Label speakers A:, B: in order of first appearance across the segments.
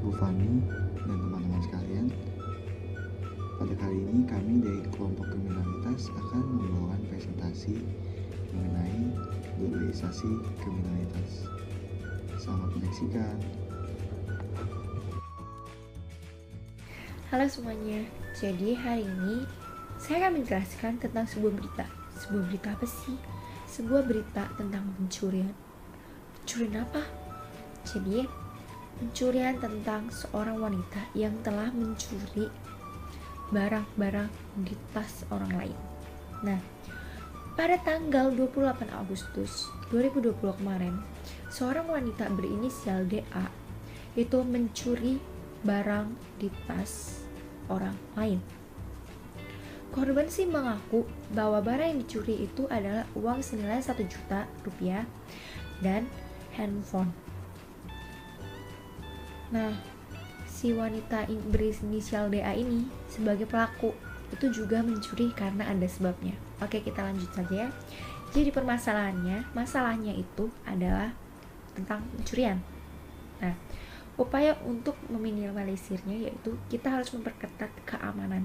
A: Bu Fani dan teman-teman sekalian. Pada kali ini kami dari kelompok kriminalitas akan membawakan presentasi mengenai globalisasi kriminalitas. Selamat menyaksikan.
B: Halo semuanya, jadi hari ini saya akan menjelaskan tentang sebuah berita. Sebuah berita apa sih? Sebuah berita tentang pencurian. Pencurian apa? Jadi, pencurian tentang seorang wanita yang telah mencuri barang-barang di tas orang lain. Nah, pada tanggal 28 Agustus 2020 kemarin, seorang wanita berinisial DA itu mencuri barang di tas orang lain. Korban sih mengaku bahwa barang yang dicuri itu adalah uang senilai 1 juta rupiah dan handphone. Nah, si wanita berinisial DA ini sebagai pelaku itu juga mencuri karena ada sebabnya. Oke, kita lanjut saja ya. Jadi masalahnya itu adalah tentang pencurian. Nah, upaya untuk meminimalisirnya yaitu kita harus memperketat keamanan.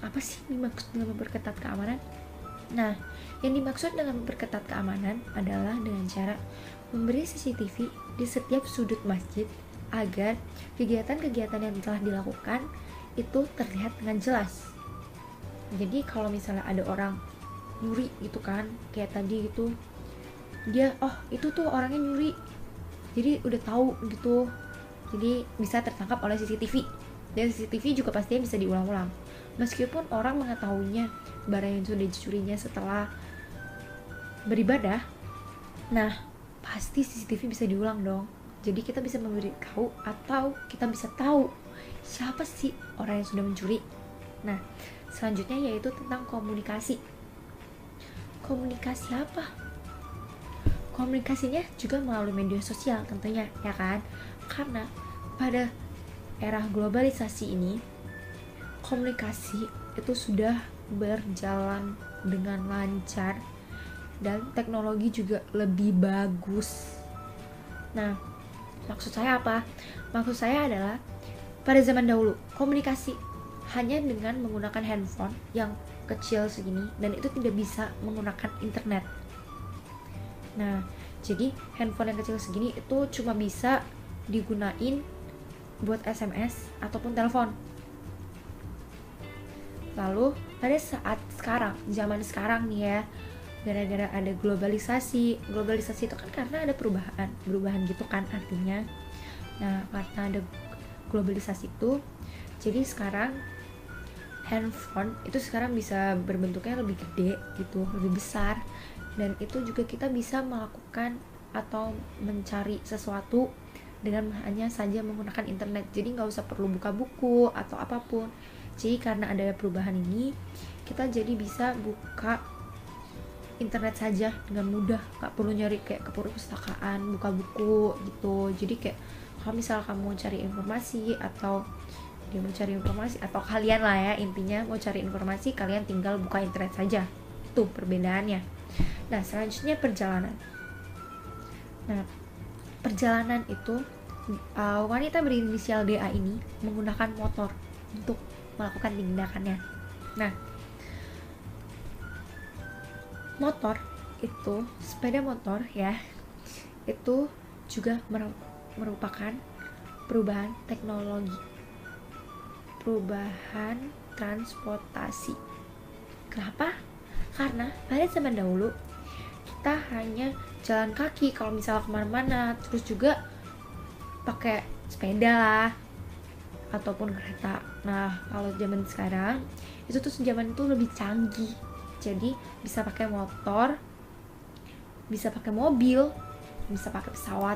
B: Apa sih dimaksud dengan memperketat keamanan? Nah, yang dimaksud dengan memperketat keamanan adalah dengan cara memberi CCTV di setiap sudut masjid agar kegiatan-kegiatan yang telah dilakukan itu terlihat dengan jelas. Jadi kalau misalnya ada orang nyuri gitu kan, kayak tadi gitu, dia itu tuh orangnya nyuri, jadi udah tahu gitu, jadi bisa tertangkap oleh CCTV. Dan CCTV juga pastinya bisa diulang-ulang meskipun orang mengetahuinya barang yang sudah dicurinya setelah beribadah. Nah, pasti CCTV bisa diulang dong. Jadi kita bisa memberitahu atau kita bisa tahu siapa sih orang yang sudah mencuri. Nah, selanjutnya yaitu tentang komunikasi. Komunikasi apa? Komunikasinya juga melalui media sosial tentunya, ya kan? Karena pada era globalisasi ini, komunikasi itu sudah berjalan dengan lancar dan teknologi juga lebih bagus. Nah, maksud saya apa? Maksud saya adalah pada zaman dahulu komunikasi hanya dengan menggunakan handphone yang kecil segini dan itu tidak bisa menggunakan internet. Nah, jadi handphone yang kecil segini itu cuma bisa digunain buat SMS ataupun telepon. Lalu pada saat zaman sekarang nih ya, gara-gara ada globalisasi itu kan karena ada perubahan gitu kan artinya. Nah, karena ada globalisasi itu, jadi sekarang handphone itu sekarang bisa berbentuknya lebih gede gitu, lebih besar, dan itu juga kita bisa melakukan atau mencari sesuatu dengan hanya saja menggunakan internet. Jadi nggak usah perlu buka buku atau apapun. Jadi karena ada perubahan ini, kita jadi bisa buka internet saja dengan mudah, nggak perlu nyari kayak ke perpustakaan buka buku gitu. Jadi kayak kalau misal kamu mau cari informasi atau dia mau cari informasi atau kalian lah ya, intinya mau cari informasi, kalian tinggal buka internet saja. Itu perbedaannya. Nah, selanjutnya perjalanan. Nah, perjalanan itu wanita berinisial DA ini menggunakan motor untuk melakukan tindakannya. Nah, motor itu, sepeda motor ya, itu juga merupakan perubahan teknologi, perubahan transportasi. Kenapa? Karena pada zaman dahulu kita hanya jalan kaki kalau misalnya kemana-mana, terus juga pakai sepeda lah ataupun kereta. Nah, kalau zaman sekarang itu tuh zaman itu lebih canggih. Jadi bisa pakai motor, bisa pakai mobil, bisa pakai pesawat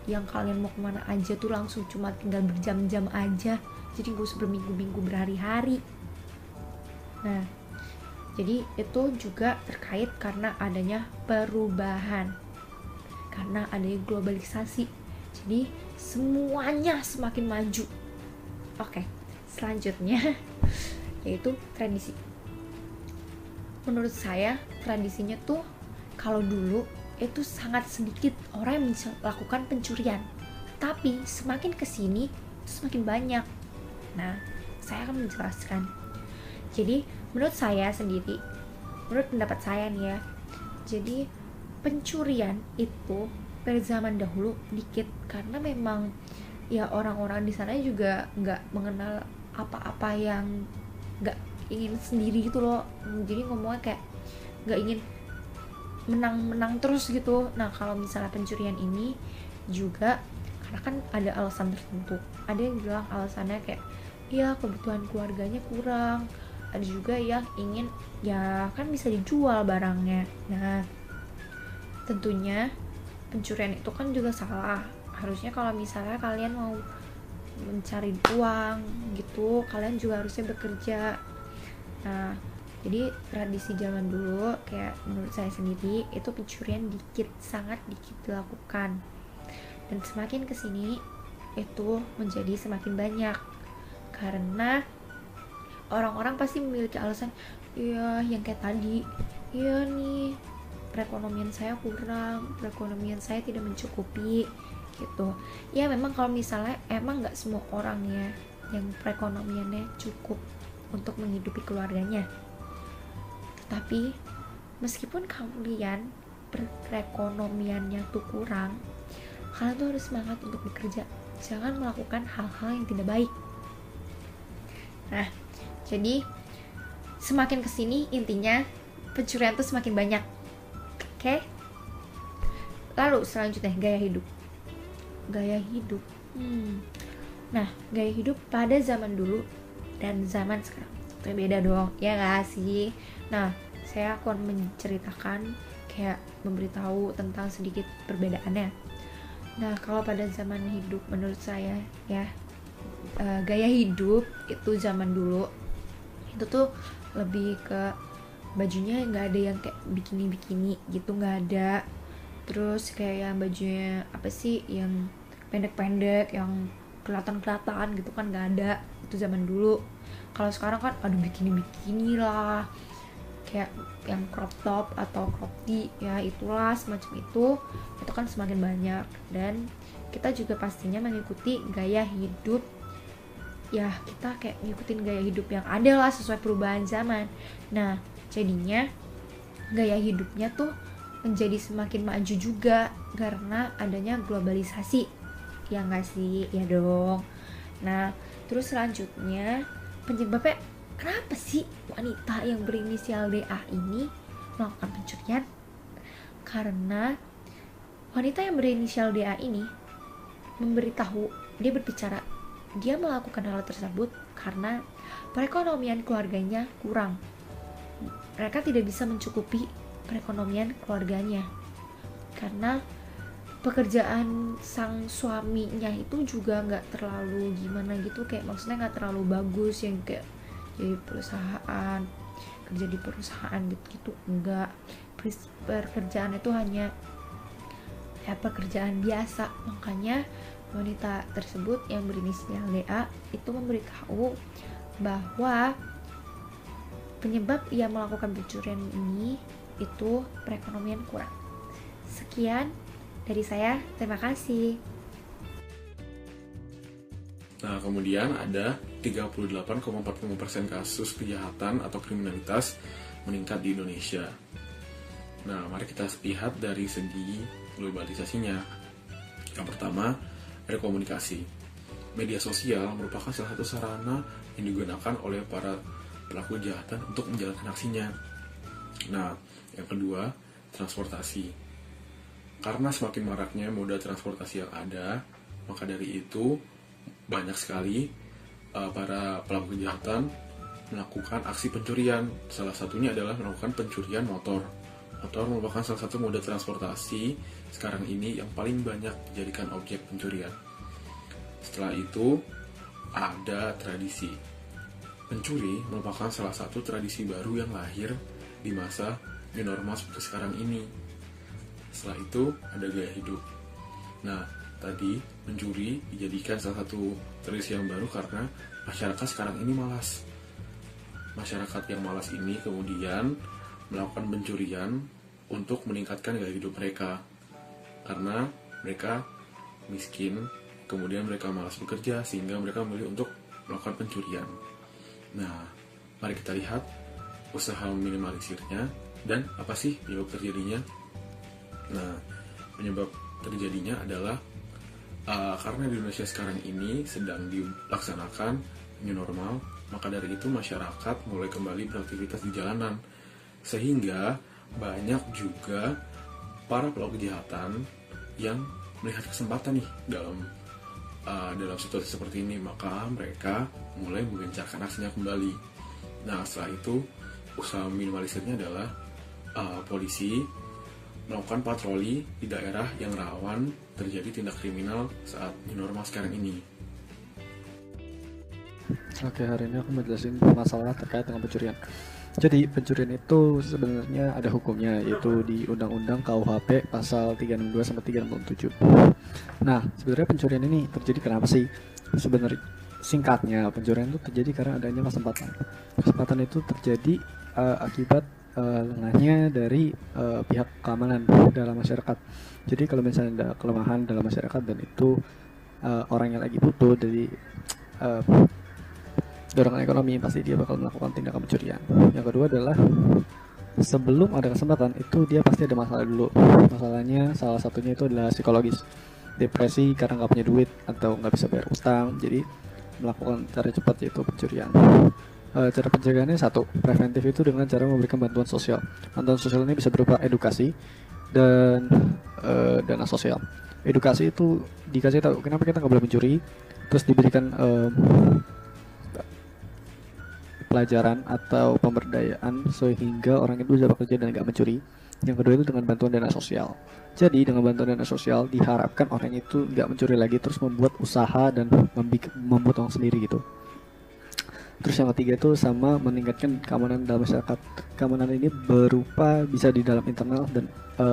B: yang kalian mau kemana aja tuh langsung cuma tinggal berjam-jam aja. Jadi gak usah berminggu-minggu, berhari-hari. Nah, jadi itu juga terkait karena adanya perubahan, karena adanya globalisasi. Jadi semuanya semakin maju. Oke, selanjutnya yaitu tradisi. Menurut saya tradisinya tuh kalau dulu itu sangat sedikit orang yang melakukan pencurian, tapi semakin kesini itu semakin banyak. Nah, saya akan menjelaskan. Jadi, menurut saya sendiri, menurut pendapat saya nih ya, jadi pencurian itu pada zaman dahulu dikit karena memang ya orang-orang di sana juga nggak mengenal apa-apa yang nggak ingin sendiri gitu loh. Jadi ngomongnya kayak nggak ingin menang terus gitu. Nah, kalau misalnya pencurian ini juga karena kan ada alasan tertentu. Ada yang bilang alasannya kayak ya kebutuhan keluarganya kurang, ada juga yang ingin ya kan bisa dijual barangnya. Nah, tentunya pencurian itu kan juga salah. Harusnya kalau misalnya kalian mau mencari uang gitu, kalian juga harusnya bekerja. Nah, jadi tradisi zaman dulu kayak menurut saya sendiri itu pencurian dikit, sangat dikit dilakukan. Dan semakin kesini itu menjadi semakin banyak karena orang-orang pasti memiliki alasan, iya yang kayak tadi, iya nih perekonomian saya kurang, perekonomian saya tidak mencukupi gitu. Ya memang kalau misalnya emang nggak semua orang ya yang perekonomiannya cukup untuk menghidupi keluarganya, tetapi meskipun kalian perekonomiannya tuh kurang, kalian tuh harus semangat untuk bekerja, jangan melakukan hal-hal yang tidak baik. Nah, jadi semakin kesini intinya pencurian tuh semakin banyak. Oke? Lalu selanjutnya gaya hidup. Nah, gaya hidup pada zaman dulu dan zaman sekarang itu beda dong, ya gak sih? Nah, saya akan menceritakan kayak memberitahu tentang sedikit perbedaannya. Nah, kalau pada zaman hidup menurut saya ya, gaya hidup itu zaman dulu itu tuh lebih ke bajunya nggak ada yang kayak bikini gitu, nggak ada. Terus kayak yang bajunya apa sih yang pendek-pendek yang kelihatan gitu kan nggak ada, itu zaman dulu. Kalau sekarang kan ada bikini lah, kayak yang crop top atau crop tee ya, itulah semacam itu kan semakin banyak. Dan kita juga pastinya mengikuti gaya hidup ya, kita kayak ngikutin gaya hidup yang ada lah sesuai perubahan zaman. Nah, jadinya gaya hidupnya tuh menjadi semakin maju juga karena adanya globalisasi, ya nggak sih? Ya dong. Nah, terus selanjutnya penyebabnya kenapa sih wanita yang berinisial DA ini melakukan pencurian? Karena wanita yang berinisial DA ini memberitahu, dia berbicara, dia melakukan hal tersebut karena perekonomian keluarganya kurang. Mereka tidak bisa mencukupi perekonomian keluarganya karena pekerjaan sang suaminya itu juga nggak terlalu gimana gitu, kayak maksudnya nggak terlalu bagus yang kayak jadi perusahaan, kerja di perusahaan gitu enggak. Pekerjaan itu hanya ya pekerjaan biasa. Makanya wanita tersebut yang berinisial DA itu memberitahu bahwa penyebab ia melakukan pencurian ini itu perekonomian kurang. Sekian dari saya, terima kasih.
C: Nah, kemudian ada 38,45% kasus kejahatan atau kriminalitas meningkat di Indonesia. Nah, mari kita lihat dari segi globalisasinya. Yang pertama, ada komunikasi. Media sosial merupakan salah satu sarana yang digunakan oleh para pelaku kejahatan untuk menjalankan aksinya. Nah, yang kedua, transportasi. Karena semakin maraknya moda transportasi yang ada, maka dari itu banyak sekali para pelaku kejahatan melakukan aksi pencurian. Salah satunya adalah melakukan pencurian motor. Motor merupakan salah satu moda transportasi sekarang ini yang paling banyak dijadikan objek pencurian. Setelah itu ada tradisi. Mencuri merupakan salah satu tradisi baru yang lahir di masa new normal seperti sekarang ini. Setelah itu ada gaya hidup. Nah, tadi mencuri dijadikan salah satu tradisi yang baru karena masyarakat sekarang ini malas. Masyarakat yang malas ini kemudian melakukan pencurian untuk meningkatkan gaya hidup mereka. Karena mereka miskin, kemudian mereka malas bekerja sehingga mereka memilih untuk melakukan pencurian. Nah, mari kita lihat usaha meminimalisirnya dan apa sih penyebab terjadinya. Nah, penyebab terjadinya adalah karena di Indonesia sekarang ini sedang dilaksanakan new normal, maka dari itu masyarakat mulai kembali beraktivitas di jalanan, sehingga banyak juga para pelaku kejahatan yang melihat kesempatan nih dalam situasi seperti ini, maka mereka mulai menggencarkan aksinya kembali. Nah, setelah itu usaha minimalisirnya adalah polisi melakukan patroli di daerah yang rawan terjadi tindak kriminal saat new normal sekarang ini.
D: Oke, hari ini aku mau jelasin masalah terkait dengan pencurian. Jadi pencurian itu sebenarnya ada hukumnya, yaitu di Undang-Undang KUHP pasal 362 sampai 367. Nah, sebenarnya pencurian ini terjadi kenapa sih? Sebenarnya singkatnya, pencurian itu terjadi karena adanya kesempatan. Kesempatan itu terjadi akibat lengahnya dari pihak keamanan dalam masyarakat. Jadi kalau misalnya ada kelemahan dalam masyarakat dan itu orang yang lagi butuh dari dorongan ekonomi, pasti dia bakal melakukan tindakan pencurian. Yang kedua adalah sebelum ada kesempatan itu dia pasti ada masalah dulu. Masalahnya salah satunya itu adalah psikologis, depresi karena nggak punya duit atau nggak bisa bayar utang, jadi melakukan cara cepat yaitu pencurian. Cara pencegahannya satu, preventif itu dengan cara memberikan bantuan sosial. Bantuan sosial ini bisa berupa edukasi dan dana sosial. Edukasi itu dikasih tahu kenapa kita nggak boleh mencuri, terus diberikan pelajaran atau pemberdayaan sehingga orang itu bisa bekerja dan nggak mencuri. Yang kedua itu dengan bantuan dana sosial. Jadi dengan bantuan dana sosial diharapkan orang itu nggak mencuri lagi, terus membuat usaha dan membuat uang sendiri gitu. Terus yang ketiga itu sama meningkatkan keamanan dalam masyarakat. Keamanan ini berupa bisa di dalam internal dan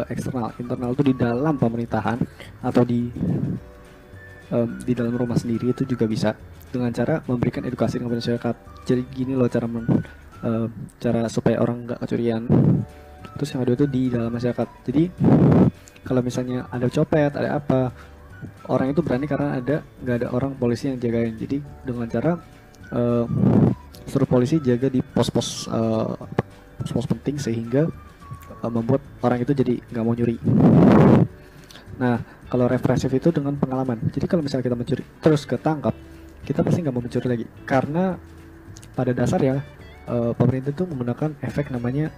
D: eksternal. Internal itu di dalam pemerintahan atau di dalam rumah sendiri itu juga bisa, dengan cara memberikan edukasi kepada masyarakat. Jadi gini loh cara supaya orang nggak kecurian. Terus yang kedua itu di dalam masyarakat. Jadi kalau misalnya ada copet, ada apa, orang itu berani karena nggak ada orang polisi yang jagain. Jadi dengan cara suruh polisi jaga di pos-pos penting sehingga membuat orang itu jadi nggak mau nyuri. Nah, kalau represif itu dengan pengalaman. Jadi kalau misalnya kita mencuri terus ketangkap, kita pasti nggak mau mencuri lagi, karena pada dasar ya pemerintah itu menggunakan efek namanya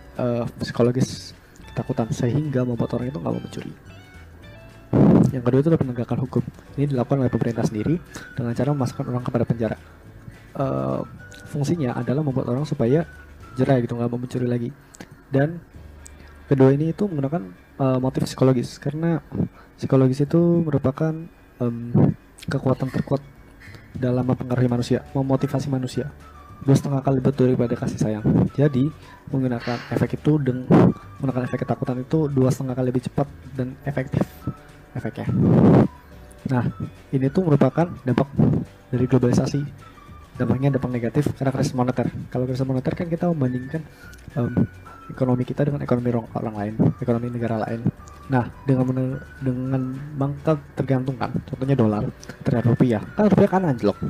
D: psikologis ketakutan sehingga membuat orang itu nggak mau mencuri. Yang kedua itu adalah penegakan hukum. Ini dilakukan oleh pemerintah sendiri dengan cara memasukkan orang kepada penjara. Fungsinya adalah membuat orang supaya jerah gitu, nggak mau mencuri lagi. Dan kedua ini itu menggunakan motif psikologis, karena psikologis itu merupakan kekuatan terkuat dalam mempengaruhi manusia, memotivasi manusia 2,5 kali lebih daripada kasih sayang. Jadi menggunakan efek itu menggunakan efek ketakutan itu 2,5 kali lebih cepat dan efektif efeknya. Nah, ini tuh merupakan dampak dari globalisasi. Dampaknya dampak negatif karena krisis moneter. Kalau krisis moneter kan kita membandingkan ekonomi kita dengan ekonomi orang lain, ekonomi negara lain. Nah, dengan bangka tergantungkan, contohnya dolar terhadap rupiah, kan rupiah kan anjlok,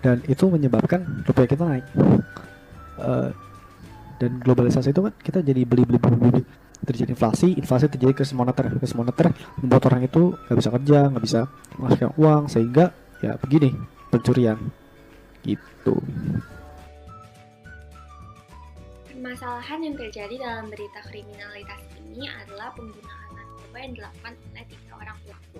D: dan itu menyebabkan rupiah kita naik. Dan globalisasi itu kan kita jadi beli, terjadi inflasi terjadi krisis moneter membuat orang itu nggak bisa kerja, nggak bisa menghasilkan uang, sehingga ya begini pencurian gitu.
E: Permasalahan yang terjadi dalam berita kriminalitas ini adalah penggunaan narkoba yang dilakukan oleh 3 orang pelaku.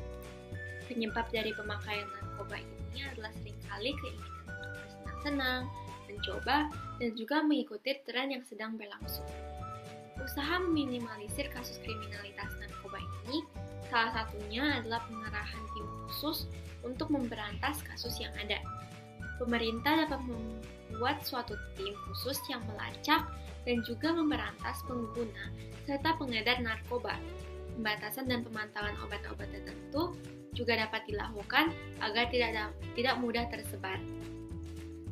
E: Penyebab dari pemakaian narkoba ini adalah seringkali keinginan untuk bersenang-senang, mencoba, dan juga mengikuti tren yang sedang berlangsung. Usaha meminimalisir kasus kriminalitas narkoba ini salah satunya adalah pengerahan tim khusus untuk memberantas kasus yang ada. Pemerintah dapat membuat suatu tim khusus yang melacak dan juga memberantas pengguna serta pengedar narkoba. Pembatasan dan pemantauan obat-obat tertentu juga dapat dilakukan agar tidak mudah tersebar.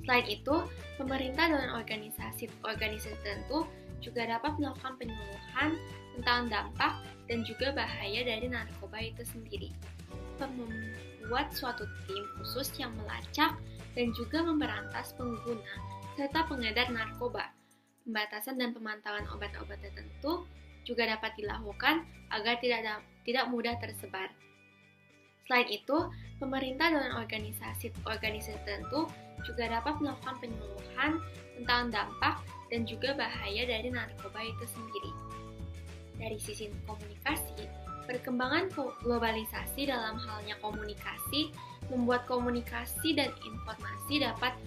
E: Selain itu, pemerintah dan organisasi tertentu juga dapat melakukan penyuluhan tentang dampak dan juga bahaya dari narkoba itu sendiri. membuat suatu tim khusus yang melacak dan juga memberantas pengguna serta pengedar narkoba. Pembatasan dan pemantauan obat-obat tertentu juga dapat dilakukan agar tidak mudah tersebar. Selain itu, pemerintah dan organisasi tertentu juga dapat melakukan penyuluhan tentang dampak dan juga bahaya dari narkoba itu sendiri. Dari sisi komunikasi, perkembangan globalisasi dalam halnya komunikasi membuat komunikasi dan informasi dapat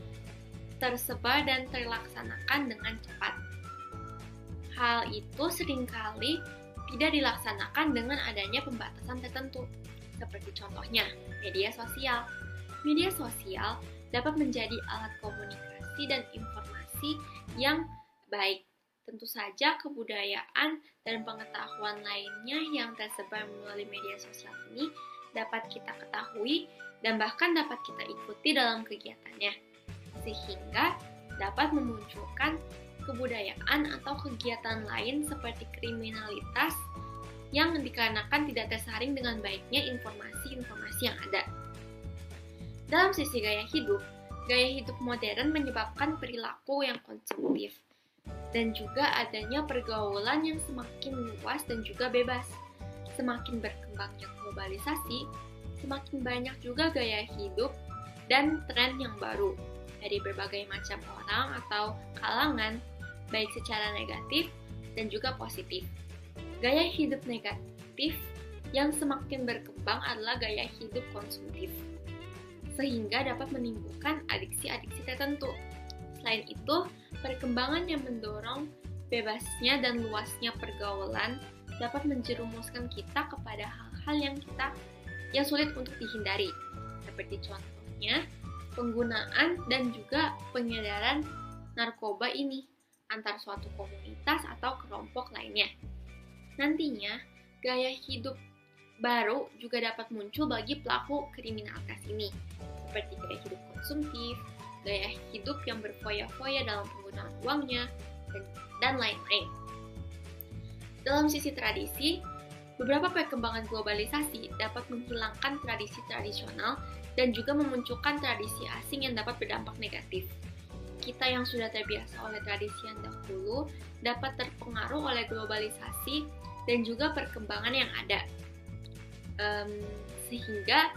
E: tersebar dan terlaksanakan dengan cepat. Hal itu seringkali tidak dilaksanakan dengan adanya pembatasan tertentu, seperti contohnya media sosial. Media sosial dapat menjadi alat komunikasi dan informasi yang baik. Tentu saja kebudayaan dan pengetahuan lainnya yang tersebar melalui media sosial ini dapat kita ketahui dan bahkan dapat kita ikuti dalam kegiatannya, sehingga dapat memunculkan kebudayaan atau kegiatan lain seperti kriminalitas yang dikarenakan tidak tersaring dengan baiknya informasi-informasi yang ada. Dalam sisi gaya hidup modern menyebabkan perilaku yang konsumtif dan juga adanya pergaulan yang semakin luas dan juga bebas. Semakin berkembangnya globalisasi, semakin banyak juga gaya hidup dan tren yang baru dari berbagai macam orang atau kalangan, baik secara negatif dan juga positif. Gaya hidup negatif yang semakin berkembang adalah gaya hidup konsumtif, sehingga dapat menimbulkan adiksi-adiksi tertentu. Selain itu, perkembangan yang mendorong bebasnya dan luasnya pergaulan dapat menjerumuskan kita kepada hal-hal yang sulit untuk dihindari, seperti contohnya penggunaan dan juga pengedaran narkoba ini antar suatu komunitas atau kelompok lainnya. Nantinya, gaya hidup baru juga dapat muncul bagi pelaku kriminalitas ini, seperti gaya hidup konsumtif, gaya hidup yang berfoya-foya dalam penggunaan uangnya, dan lain-lain. Dalam sisi tradisi, beberapa perkembangan globalisasi dapat menghilangkan tradisi tradisional dan juga memunculkan tradisi asing yang dapat berdampak negatif. Kita yang sudah terbiasa oleh tradisi yang dahulu dapat terpengaruh oleh globalisasi dan juga perkembangan yang ada, sehingga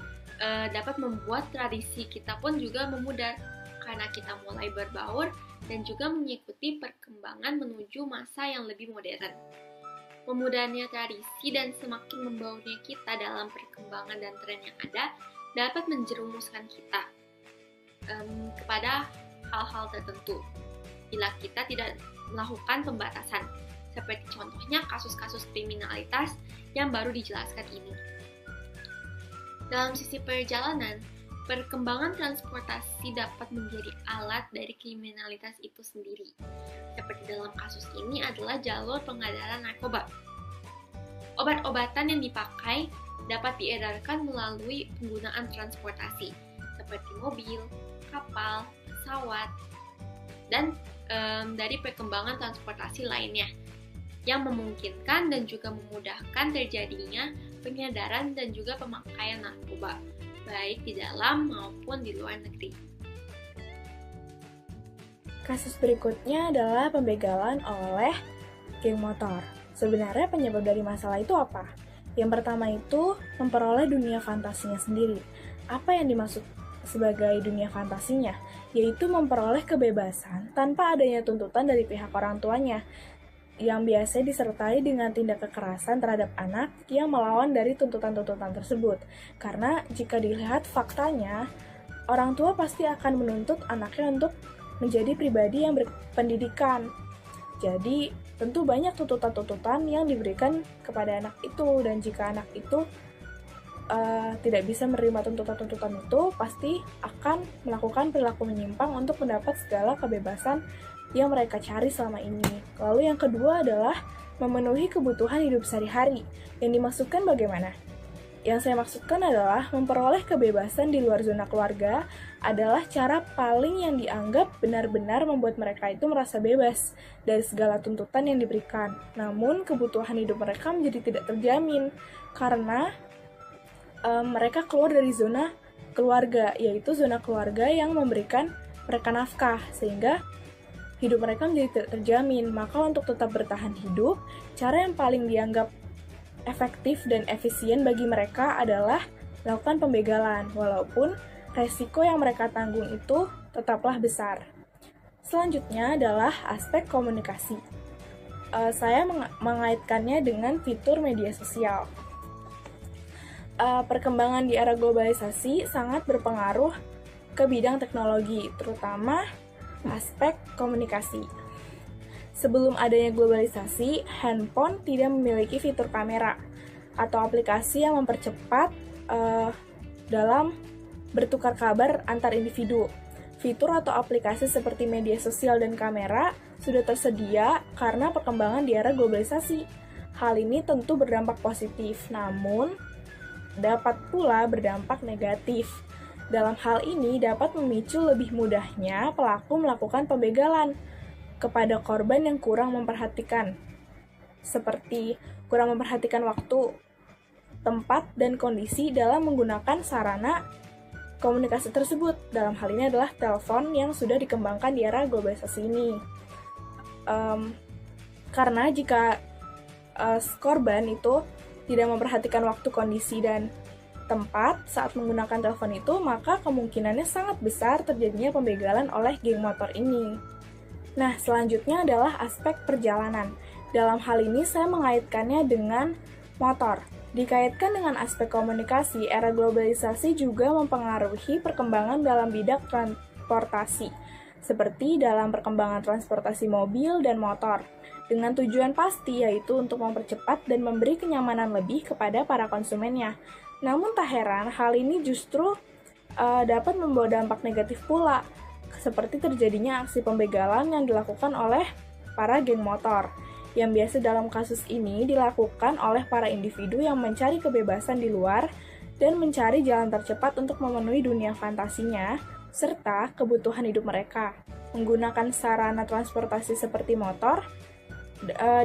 E: dapat membuat tradisi kita pun juga memudar karena kita mulai berbaur dan juga mengikuti perkembangan menuju masa yang lebih modern. Memudarnya tradisi dan semakin membaurnya kita dalam perkembangan dan tren yang ada dapat menjerumuskan kita kepada hal-hal tertentu bila kita tidak melakukan pembatasan, seperti contohnya kasus-kasus kriminalitas yang baru dijelaskan ini. Dalam sisi perjalanan, perkembangan transportasi dapat menjadi alat dari kriminalitas itu sendiri. Seperti dalam kasus ini adalah jalur pengedaran narkoba. Obat-obatan yang dipakai dapat diedarkan melalui penggunaan transportasi, seperti mobil, kapal, pesawat, dan dari perkembangan transportasi lainnya, yang memungkinkan dan juga memudahkan terjadinya pengedaran dan juga pemakaian narkoba, baik di dalam maupun di luar negeri.
F: Kasus berikutnya adalah pembegalan oleh geng motor. Sebenarnya penyebab dari masalah itu apa? Yang pertama itu memperoleh dunia fantasinya sendiri. Apa yang dimaksud sebagai dunia fantasinya? Yaitu memperoleh kebebasan tanpa adanya tuntutan dari pihak orang tuanya, yang biasa disertai dengan tindak kekerasan terhadap anak yang melawan dari tuntutan-tuntutan tersebut. Karena jika dilihat faktanya, orang tua pasti akan menuntut anaknya untuk menjadi pribadi yang berpendidikan. Jadi, tentu banyak tuntutan-tuntutan yang diberikan kepada anak itu, dan jika anak itu tidak bisa menerima tuntutan-tuntutan itu, pasti akan melakukan perilaku menyimpang untuk mendapat segala kebebasan yang mereka cari selama ini. Lalu yang kedua adalah memenuhi kebutuhan hidup sehari-hari. Yang dimaksudkan bagaimana? Yang saya maksudkan adalah memperoleh kebebasan di luar zona keluarga adalah cara paling yang dianggap benar-benar membuat mereka itu merasa bebas dari segala tuntutan yang diberikan. Namun kebutuhan hidup mereka menjadi tidak terjamin karena mereka keluar dari zona keluarga, yaitu zona keluarga yang memberikan mereka nafkah, sehingga hidup mereka menjadi tidak terjamin. Maka untuk tetap bertahan hidup, cara yang paling dianggap efektif dan efisien bagi mereka adalah melakukan pembegalan, walaupun resiko yang mereka tanggung itu tetaplah besar. Selanjutnya adalah aspek komunikasi. Saya mengaitkannya dengan fitur media sosial. Perkembangan di era globalisasi sangat berpengaruh ke bidang teknologi, terutama aspek komunikasi. Sebelum adanya globalisasi, handphone tidak memiliki fitur kamera atau aplikasi yang mempercepat dalam bertukar kabar antar individu. Fitur atau aplikasi seperti media sosial dan kamera sudah tersedia karena perkembangan di era globalisasi. Hal ini tentu berdampak positif, namun dapat pula berdampak negatif. Dalam hal ini dapat memicu lebih mudahnya pelaku melakukan pembegalan kepada korban yang kurang memperhatikan, seperti kurang memperhatikan waktu, tempat, dan kondisi dalam menggunakan sarana komunikasi tersebut. Dalam hal ini adalah telepon yang sudah dikembangkan di era globalisasi ini. Karena jika korban itu tidak memperhatikan waktu, kondisi, dan tempat saat menggunakan telepon itu, maka kemungkinannya sangat besar terjadinya pembegalan oleh geng motor ini. Nah, selanjutnya adalah aspek perjalanan. Dalam hal ini saya mengaitkannya dengan motor. Dikaitkan dengan aspek komunikasi, era globalisasi juga mempengaruhi perkembangan dalam bidang transportasi, seperti dalam perkembangan transportasi mobil dan motor, dengan tujuan pasti yaitu untuk mempercepat dan memberi kenyamanan lebih kepada para konsumennya. Namun tak heran, hal ini justru dapat membawa dampak negatif pula, seperti terjadinya aksi pembegalan yang dilakukan oleh para geng motor, yang biasa dalam kasus ini dilakukan oleh para individu yang mencari kebebasan di luar dan mencari jalan tercepat untuk memenuhi dunia fantasinya, serta kebutuhan hidup mereka. Menggunakan sarana transportasi seperti motor,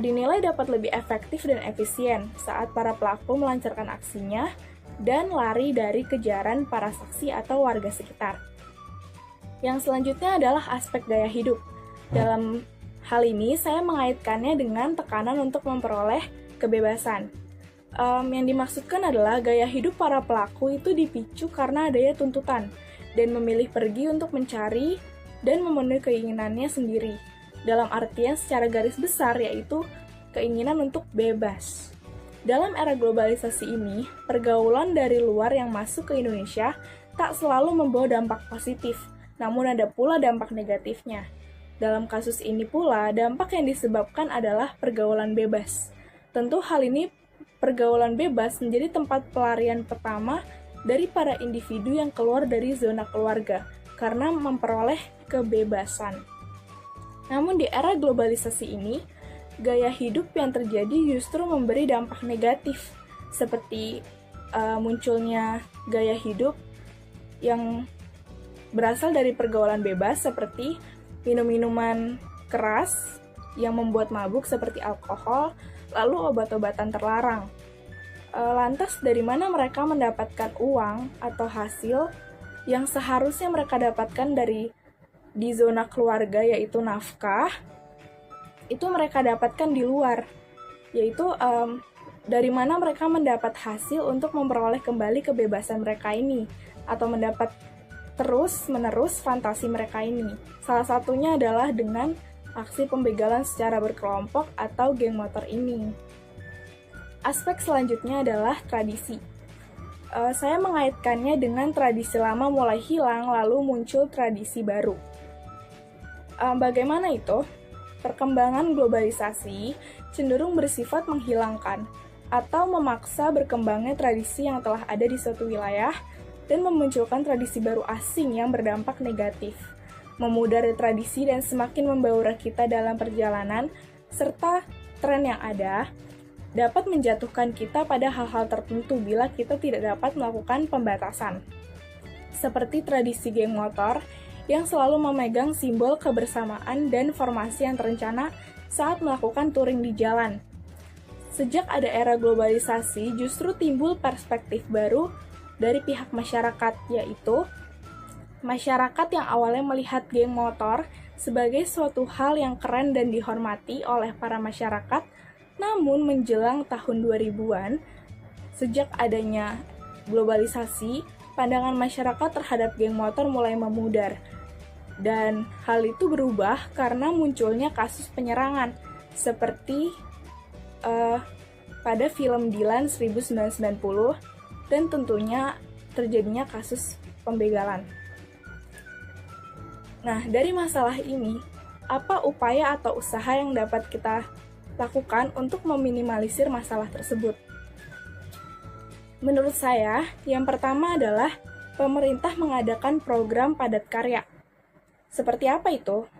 F: dinilai dapat lebih efektif dan efisien saat para pelaku melancarkan aksinya dan lari dari kejaran para saksi atau warga sekitar. Yang selanjutnya adalah aspek gaya hidup. Dalam hal ini, saya mengaitkannya dengan tekanan untuk memperoleh kebebasan. Yang dimaksudkan adalah gaya hidup para pelaku itu dipicu karena adanya tuntutan dan memilih pergi untuk mencari dan memenuhi keinginannya sendiri. Dalam artian secara garis besar, yaitu keinginan untuk bebas. Dalam era globalisasi ini, pergaulan dari luar yang masuk ke Indonesia tak selalu membawa dampak positif, namun ada pula dampak negatifnya. Dalam kasus ini pula, dampak yang disebabkan adalah pergaulan bebas. Tentu hal ini, pergaulan bebas menjadi tempat pelarian pertama dari para individu yang keluar dari zona keluarga, karena memperoleh kebebasan. Namun di era globalisasi ini, gaya hidup yang terjadi justru memberi dampak negatif, seperti munculnya gaya hidup yang berasal dari pergaulan bebas, seperti minum-minuman keras yang membuat mabuk seperti alkohol, lalu obat-obatan terlarang. Lantas dari mana mereka mendapatkan uang atau hasil yang seharusnya mereka dapatkan di zona keluarga, yaitu nafkah, itu mereka dapatkan di luar, yaitu dari mana mereka mendapat hasil untuk memperoleh kembali kebebasan mereka ini, atau mendapat terus-menerus fantasi mereka ini. Salah satunya adalah dengan aksi pembegalan secara berkelompok atau geng motor ini. Aspek selanjutnya adalah tradisi. Saya mengaitkannya dengan tradisi lama mulai hilang, lalu muncul tradisi baru. Bagaimana itu? Perkembangan globalisasi cenderung bersifat menghilangkan atau memaksa berkembangnya tradisi yang telah ada di suatu wilayah dan memunculkan tradisi baru asing yang berdampak negatif, memudari tradisi dan semakin membaura kita dalam perjalanan, serta tren yang ada dapat menjatuhkan kita pada hal-hal tertentu bila kita tidak dapat melakukan pembatasan. Seperti tradisi geng motor yang selalu memegang simbol kebersamaan dan formasi yang terencana saat melakukan touring di jalan. Sejak ada era globalisasi, justru timbul perspektif baru dari pihak masyarakat, yaitu masyarakat yang awalnya melihat geng motor sebagai suatu hal yang keren dan dihormati oleh para masyarakat, namun menjelang tahun 2000-an, sejak adanya globalisasi, pandangan masyarakat terhadap geng motor mulai memudar. Dan hal itu berubah karena munculnya kasus penyerangan, seperti pada film Dylan 1990, dan tentunya terjadinya kasus pembegalan. Nah, dari masalah ini, apa upaya atau usaha yang dapat kita lakukan untuk meminimalisir masalah tersebut? Menurut saya, yang pertama adalah pemerintah mengadakan program padat karya. Seperti apa itu?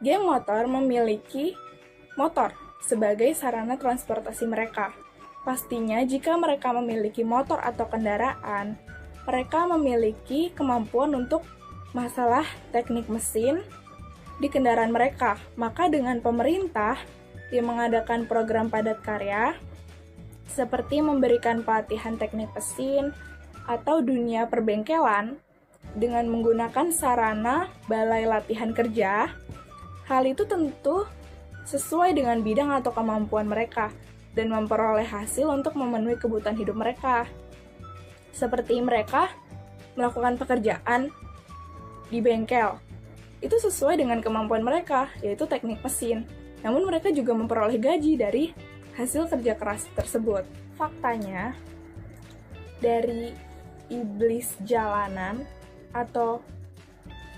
F: Geng motor memiliki motor sebagai sarana transportasi mereka. Pastinya jika mereka memiliki motor atau kendaraan, mereka memiliki kemampuan untuk masalah teknik mesin di kendaraan mereka. Maka dengan pemerintah yang mengadakan program padat karya, seperti memberikan pelatihan teknik mesin atau dunia perbengkelan dengan menggunakan sarana balai latihan kerja, hal itu tentu sesuai dengan bidang atau kemampuan mereka dan memperoleh hasil untuk memenuhi kebutuhan hidup mereka. Seperti mereka melakukan pekerjaan di bengkel, itu sesuai dengan kemampuan mereka, yaitu teknik mesin. Namun mereka juga memperoleh gaji dari hasil kerja keras tersebut. Faktanya, dari iblis jalanan atau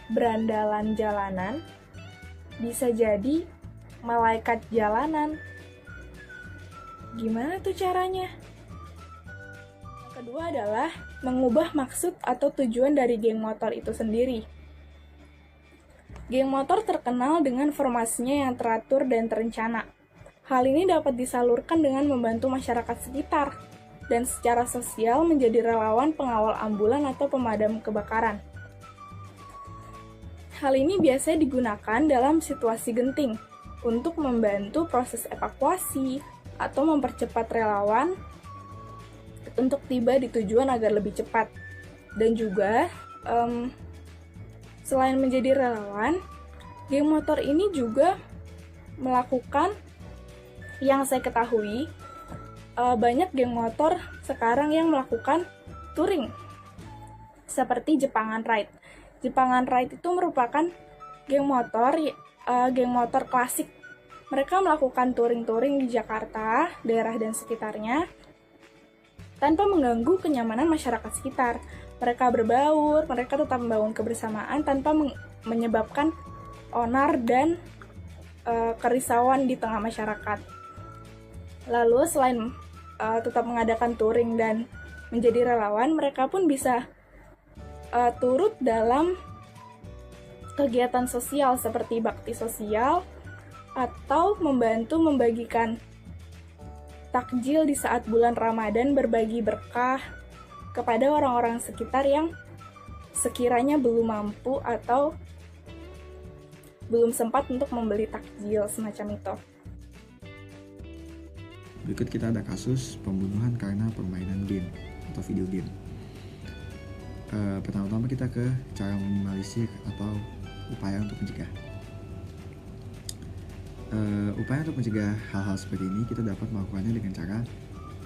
F: berandalan jalanan bisa jadi malaikat jalanan. Gimana tuh caranya? Yang kedua adalah mengubah maksud atau tujuan dari geng motor itu sendiri. Geng motor terkenal dengan formasinya yang teratur dan terencana. Hal ini dapat disalurkan dengan membantu masyarakat sekitar dan secara sosial menjadi relawan pengawal ambulan atau pemadam kebakaran. Hal ini biasanya digunakan dalam situasi genting untuk membantu proses evakuasi atau mempercepat relawan untuk tiba di tujuan agar lebih cepat. Dan juga selain menjadi relawan, geng motor ini juga melakukan, yang saya ketahui, banyak geng motor sekarang yang melakukan touring, seperti Jepangan Ride. Jepangan Ride itu merupakan geng motor klasik. Mereka melakukan touring-touring di Jakarta, daerah dan sekitarnya, tanpa mengganggu kenyamanan masyarakat sekitar. Mereka berbaur, mereka tetap membangun kebersamaan tanpa menyebabkan onar dan kerisauan di tengah masyarakat. Lalu selain tetap mengadakan touring dan menjadi relawan, mereka pun bisa turut dalam kegiatan sosial seperti bakti sosial atau membantu membagikan takjil di saat bulan Ramadan, berbagi berkah kepada orang-orang sekitar yang sekiranya belum mampu atau belum sempat untuk membeli takjil semacam itu.
A: Berikut kita ada kasus pembunuhan karena permainan game atau video game. Pertama-tama kita ke cara meminimalisir atau upaya untuk mencegah. Upaya untuk mencegah hal-hal seperti ini kita dapat melakukannya dengan cara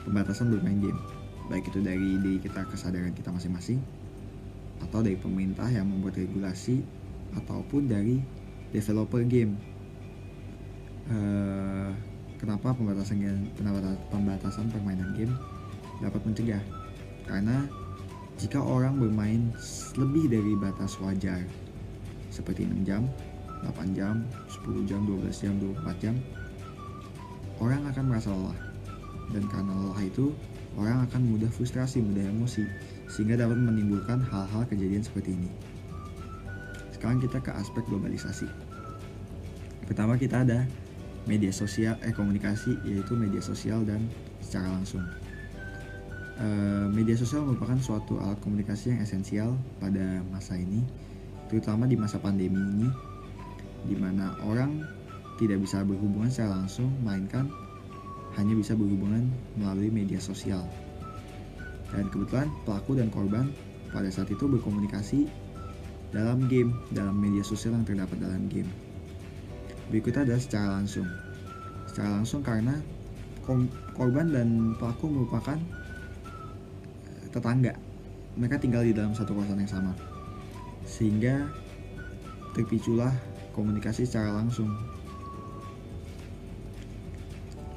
A: pembatasan bermain game, baik itu dari diri kita, kesadaran kita masing-masing, atau dari pemerintah yang membuat regulasi, ataupun dari developer game. Kenapa pembatasan permainan game dapat mencegah? Karena jika orang bermain lebih dari batas wajar, seperti 6 jam, 8 jam, 10 jam, 12 jam, 24 jam, orang akan merasa lelah. Dan karena lelah itu, orang akan mudah frustrasi, mudah emosi, sehingga dapat menimbulkan hal-hal kejadian seperti ini. Sekarang kita ke aspek globalisasi. Pertama kita ada media sosial, komunikasi, yaitu media sosial dan secara langsung. Media sosial merupakan suatu alat komunikasi yang esensial pada masa ini, terutama di masa pandemi ini, di mana orang tidak bisa berhubungan secara langsung, melainkan hanya bisa berhubungan melalui media sosial. Dan kebetulan pelaku dan korban pada saat itu berkomunikasi dalam game, dalam media sosial yang terdapat dalam game. Berikutnya adalah secara langsung. Secara langsung karena korban dan pelaku merupakan tetangga. Mereka tinggal di dalam satu kawasan yang sama. Sehingga terpiculah komunikasi secara langsung.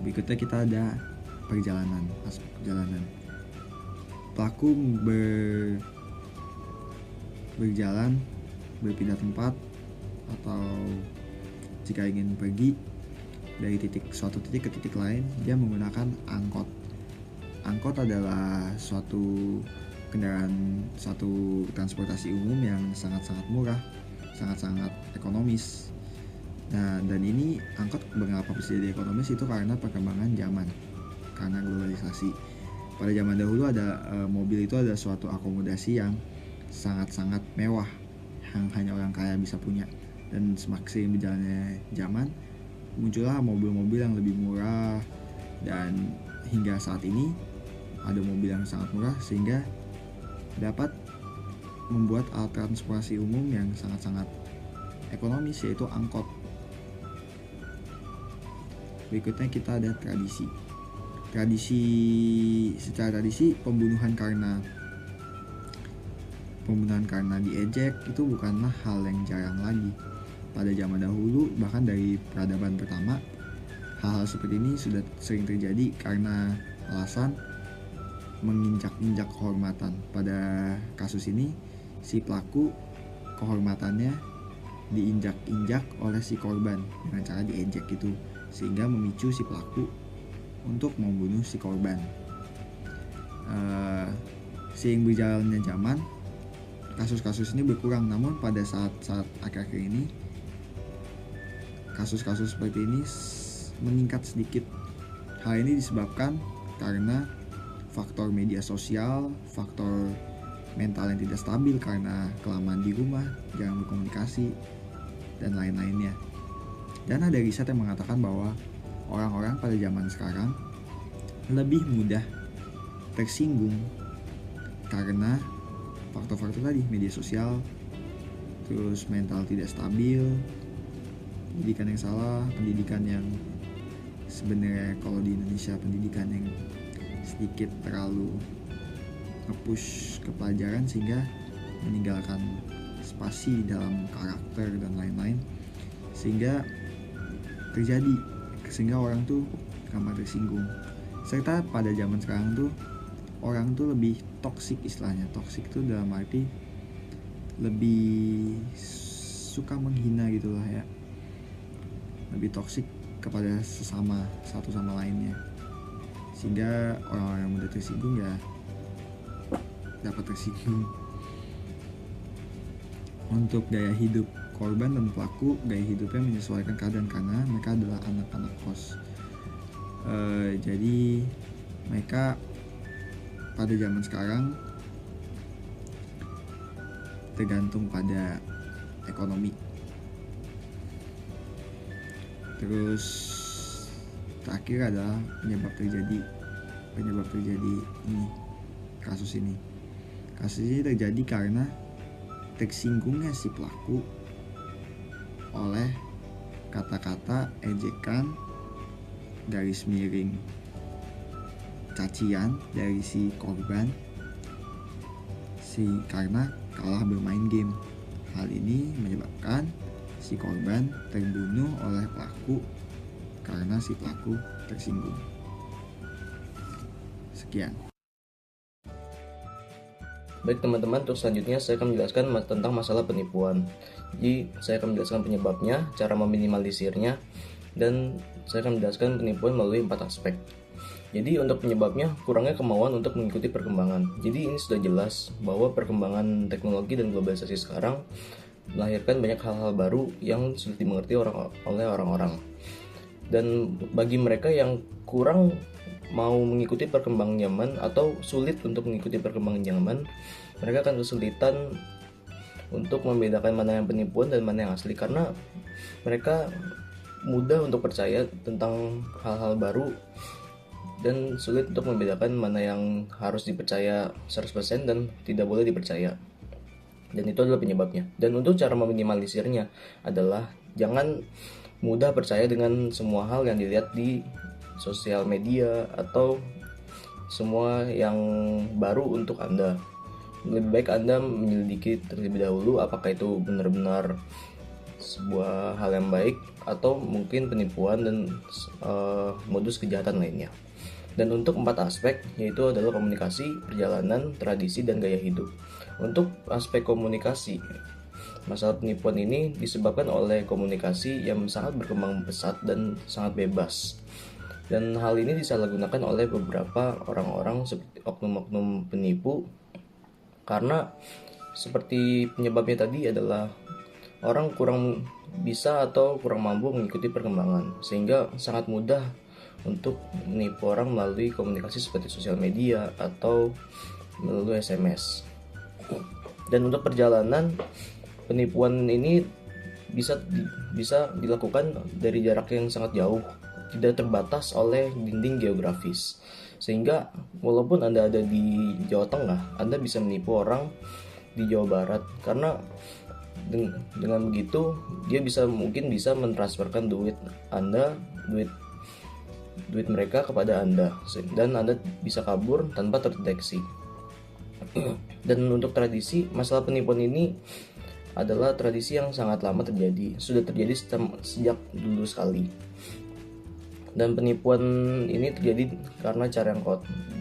A: Berikutnya kita ada perjalanan, aspek perjalanan. Pelaku berjalan, berpindah tempat, atau jika ingin pergi dari suatu titik ke titik lain, dia menggunakan angkot. Angkot adalah suatu kendaraan, satu transportasi umum yang sangat-sangat murah, sangat-sangat ekonomis. Nah, dan ini angkot mengapa bisa jadi ekonomis itu karena perkembangan zaman, karena globalisasi. Pada zaman dahulu mobil itu ada suatu akomodasi yang sangat-sangat mewah, yang hanya orang kaya bisa punya. Dan semakin berjalannya zaman, muncullah mobil-mobil yang lebih murah, dan hingga saat ini ada mobil yang sangat murah sehingga dapat membuat alat transportasi umum yang sangat-sangat ekonomis, yaitu angkot. Berikutnya kita ada tradisi. Secara tradisi pembunuhan karena diejek itu bukanlah hal yang jarang lagi. Pada zaman dahulu, bahkan dari peradaban pertama, hal-hal seperti ini sudah sering terjadi karena alasan menginjak-injak kehormatan. Pada kasus ini, si pelaku kehormatannya diinjak-injak oleh si korban dengan cara diejek itu, sehingga memicu si pelaku untuk membunuh si korban. Seiring berjalannya zaman, kasus-kasus ini berkurang, namun pada saat akhir-akhir ini kasus-kasus seperti ini meningkat sedikit. Hal ini disebabkan karena faktor media sosial, faktor mental yang tidak stabil karena kelamaan di rumah, jarang berkomunikasi, dan lain-lainnya. Dan ada riset yang mengatakan bahwa orang-orang pada zaman sekarang lebih mudah tersinggung karena faktor-faktor tadi, media sosial, terus mental tidak stabil, pendidikan yang salah, pendidikan yang sebenarnya kalau di Indonesia pendidikan yang sedikit terlalu nge-push ke pelajaran sehingga meninggalkan spasi dalam karakter dan lain-lain, sehingga orang tuh gampang tersinggung. Serta pada zaman sekarang tuh orang tuh lebih toksik, istilahnya toksik tuh dalam arti lebih suka menghina gitulah ya, lebih toksik kepada satu sama lainnya, sehingga orang-orang yang mudah tersinggung ya dapat tersinggung. Untuk gaya hidup korban dan pelaku, gaya hidupnya menyesuaikan keadaan karena mereka adalah anak-anak kos. Jadi mereka pada zaman sekarang tergantung pada ekonomi. Terus terakhir adalah penyebab terjadi ini kasus ini terjadi karena tersinggungnya si pelaku oleh kata-kata ejekan, garis miring, cacian dari si korban karena kalah bermain game. Hal ini menyebabkan si korban terbunuh oleh pelaku karena si pelaku tersinggung. Sekian.
G: Baik teman-teman, untuk selanjutnya saya akan menjelaskan tentang masalah penipuan. Jadi saya akan menjelaskan penyebabnya, cara meminimalisirnya, dan saya akan menjelaskan penipuan melalui 4 aspek. Jadi untuk penyebabnya, kurangnya kemauan untuk mengikuti perkembangan. Jadi ini sudah jelas bahwa perkembangan teknologi dan globalisasi sekarang melahirkan banyak hal-hal baru yang sulit dimengerti oleh orang-orang. Dan bagi mereka yang kurang mau mengikuti perkembangan zaman atau sulit untuk mengikuti perkembangan zaman, mereka akan kesulitan untuk membedakan mana yang penipuan dan mana yang asli, karena mereka mudah untuk percaya tentang hal-hal baru dan sulit untuk membedakan mana yang harus dipercaya 100% dan tidak boleh dipercaya. Dan itu adalah penyebabnya. Dan untuk cara meminimalisirnya adalah jangan mudah percaya dengan semua hal yang dilihat di sosial media atau semua yang baru untuk Anda. Lebih baik Anda menyelidiki terlebih dahulu apakah itu benar-benar sebuah hal yang baik atau mungkin penipuan dan modus kejahatan lainnya. Dan untuk 4 aspek, yaitu adalah komunikasi, perjalanan, tradisi, dan gaya hidup. Untuk aspek komunikasi, masalah penipuan ini disebabkan oleh komunikasi yang sangat berkembang pesat dan sangat bebas. Dan hal ini disalahgunakan oleh beberapa orang-orang seperti oknum-oknum penipu, karena seperti penyebabnya tadi adalah orang kurang bisa atau kurang mampu mengikuti perkembangan, sehingga sangat mudah untuk menipu orang melalui komunikasi seperti sosial media atau melalui SMS. Dan untuk perjalanan, penipuan ini bisa dilakukan dari jarak yang sangat jauh, tidak terbatas oleh dinding geografis. Sehingga walaupun Anda ada di Jawa Tengah, Anda bisa menipu orang di Jawa Barat, karena dengan begitu dia mungkin bisa mentransferkan duit mereka kepada Anda, dan Anda bisa kabur tanpa terdeteksi. Dan untuk tradisi, masalah penipuan ini adalah tradisi yang sangat lama terjadi, sudah terjadi sejak dulu sekali. Dan penipuan ini terjadi karena cara yang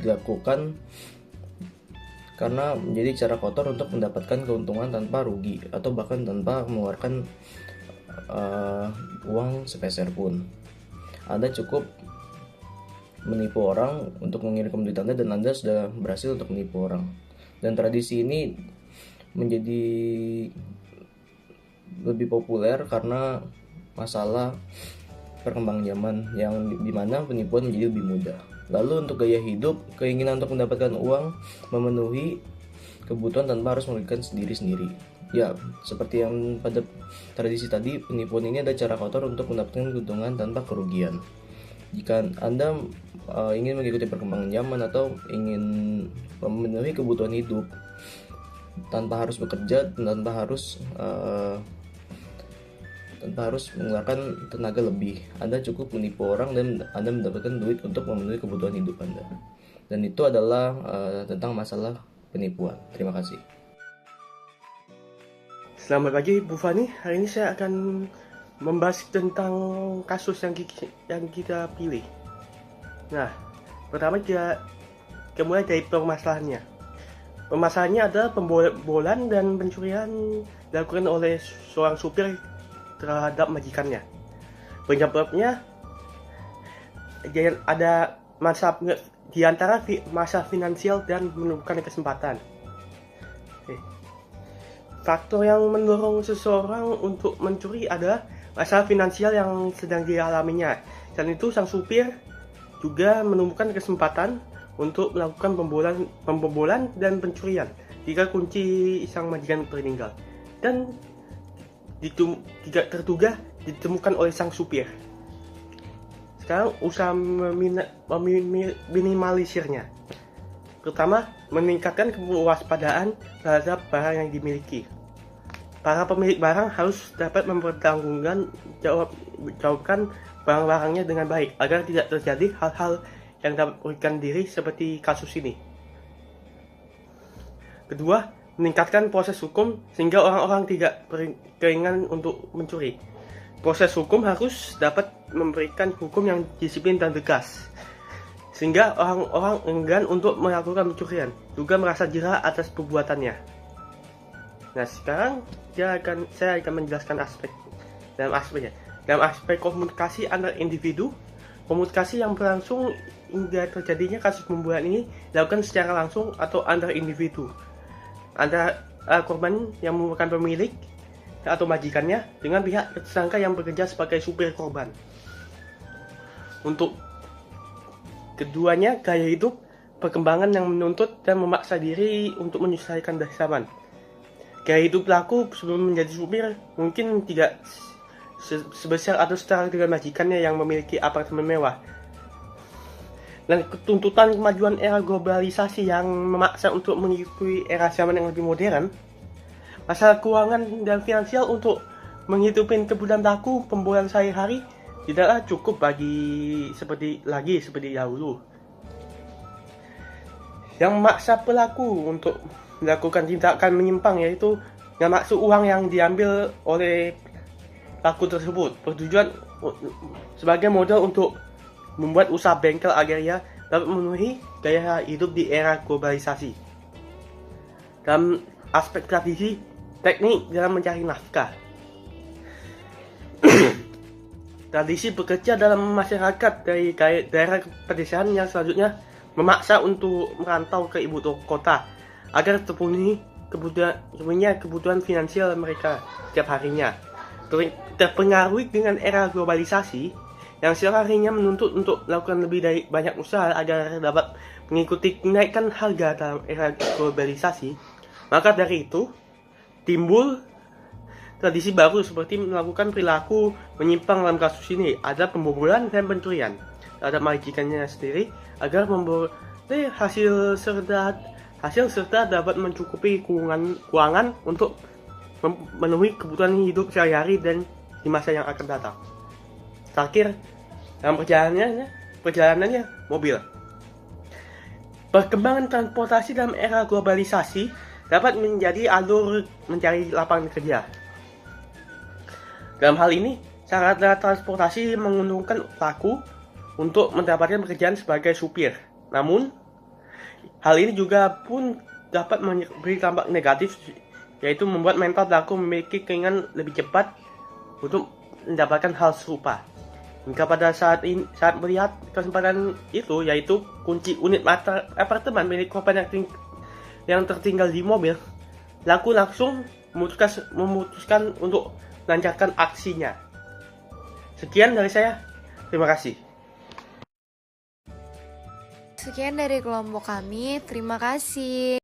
G: dilakukan karena menjadi cara kotor untuk mendapatkan keuntungan tanpa rugi atau bahkan tanpa mengeluarkan uang sepeser pun. Anda cukup menipu orang untuk mengirimkan duit Anda dan Anda sudah berhasil untuk menipu orang. Dan tradisi ini menjadi lebih populer karena masalah perkembangan zaman yang dimana penipuan menjadi lebih mudah. Lalu untuk gaya hidup, keinginan untuk mendapatkan uang memenuhi kebutuhan tanpa harus merugikan sendiri-sendiri. Ya, seperti yang pada tradisi tadi, penipuan ini ada cara kotor untuk mendapatkan keuntungan tanpa kerugian. Jika Anda ingin mengikuti perkembangan zaman atau ingin memenuhi kebutuhan hidup tanpa harus bekerja, tanpa harus mengeluarkan tenaga lebih, Anda cukup menipu orang dan Anda mendapatkan duit untuk memenuhi kebutuhan hidup Anda. Dan itu adalah tentang masalah penipuan. Terima kasih.
H: Selamat pagi Bu Fani, hari ini saya akan membahas tentang kasus yang kita pilih. Nah, pertama kita mulai dari permasalahannya. Permasalahannya adalah pembobolan dan pencurian dilakukan oleh seorang supir terhadap majikannya. Penyebabnya ada masalah di antara masalah finansial dan menemukan kesempatan. Faktor yang mendorong seseorang untuk mencuri adalah masalah finansial yang sedang dialaminya. Dan itu sang supir juga menemukan kesempatan untuk melakukan pembobolan dan pencurian jika kunci sang majikan tertinggal. Dan tidak terduga ditemukan oleh sang supir. Sekarang usaha meminimalisirnya. Pertama, meningkatkan kewaspadaan terhadap barang yang dimiliki. Para pemilik barang harus dapat mempertanggungjawabkan barang-barangnya dengan baik agar tidak terjadi hal-hal yang dapat merugikan diri seperti kasus ini. Kedua, meningkatkan proses hukum sehingga orang-orang tidak berkeinginan untuk mencuri. Proses hukum harus dapat memberikan hukum yang disiplin dan tegas, sehingga orang-orang enggan untuk melakukan pencurian, juga merasa jera atas perbuatannya. Nah, sekarang saya akan menjelaskan dalam aspek komunikasi antar individu. Komunikasi yang berlangsung hingga terjadinya kasus pembunuhan ini dilakukan secara langsung atau antar individu, antara korban yang merupakan pemilik atau majikannya dengan pihak tersangka yang bekerja sebagai supir korban. Untuk keduanya, gaya hidup, perkembangan yang menuntut dan memaksa diri untuk menyesuaikan dari zaman. Gaya hidup pelaku sebelum menjadi supir mungkin tidak sebesar atau setara dengan majikannya yang memiliki apartemen mewah. dan tuntutan kemajuan era globalisasi yang memaksa untuk mengikuti era zaman yang lebih modern, masalah keuangan dan finansial untuk menghidupi kebutuhan baku pembuahan sehari-hari tidaklah cukup seperti dahulu. Yang memaksa pelaku untuk melakukan tindakan menyimpang yaitu maksud uang yang diambil oleh pelaku tersebut bertujuan sebagai modal untuk membuat usaha bengkel agar ia dapat memenuhi gaya hidup di era globalisasi. Dalam aspek tradisi, teknik dalam mencari nafkah. Tradisi bekerja dalam masyarakat dari daerah pedesaan yang selanjutnya memaksa untuk merantau ke ibu kota agar terpenuhi kebutuhan finansial mereka setiap harinya. Terpengaruh dengan era globalisasi yang setiap harinya menuntut untuk melakukan lebih banyak usaha agar dapat mengikuti kenaikan harga dalam era globalisasi, maka dari itu timbul tradisi baru seperti melakukan perilaku menyimpang. Dalam kasus ini ada pembobolan dan pencurian terhadap majikannya sendiri agar memperoleh hasil serta dapat mencukupi keuangan untuk memenuhi kebutuhan hidup sehari-hari dan di masa yang akan datang. Terakhir, dalam perjalanannya mobil. Perkembangan transportasi dalam era globalisasi dapat menjadi alur mencari lapangan kerja. Dalam hal ini, sarana transportasi menguntungkan pelaku untuk mendapatkan pekerjaan sebagai supir. Namun, hal ini juga pun dapat memberi dampak negatif, yaitu membuat mental pelaku memiliki keinginan lebih cepat untuk mendapatkan hal serupa. Hingga pada saat melihat kesempatan itu, yaitu kunci unit apartemen milik korban yang tertinggal di mobil, pelaku langsung memutuskan untuk melancarkan aksinya. Sekian dari saya, terima kasih.
I: Sekian dari kelompok kami, terima kasih.